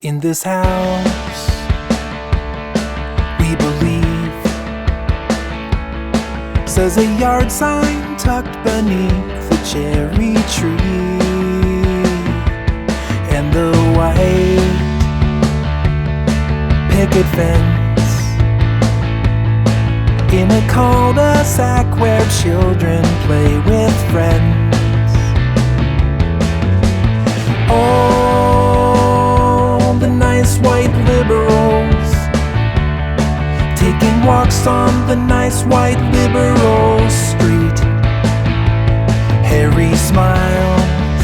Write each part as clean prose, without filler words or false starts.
In this house, we believe, says a yard sign tucked beneath the cherry tree. And the white picket fence in a cul-de-sac where children play with friends. All the nice white liberals taking walks on the nice white liberal street. Harry smiles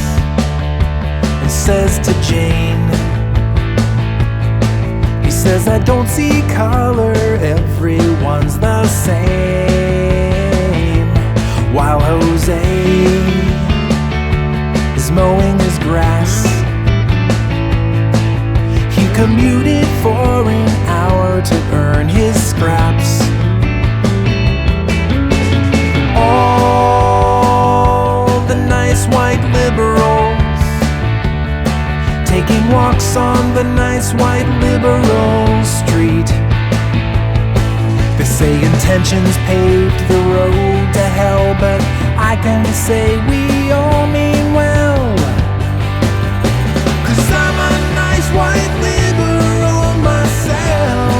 and says to Jane, he says, I don't see color, everyone's the same. While Jose is mowing his grass, he commuted for an hour to earn his scraps. All the nice white liberals taking walks on the nice white liberal street. They say intentions paved the road to hell, but I can say we all mean well. 'Cause I'm a nice white liberal myself.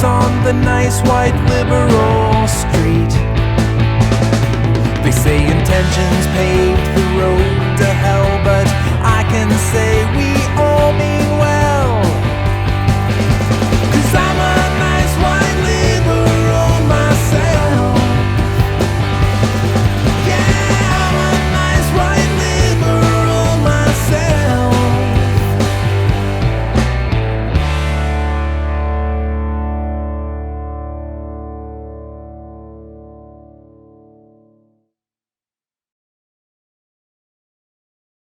On the nice white liberal street. They say intentions pay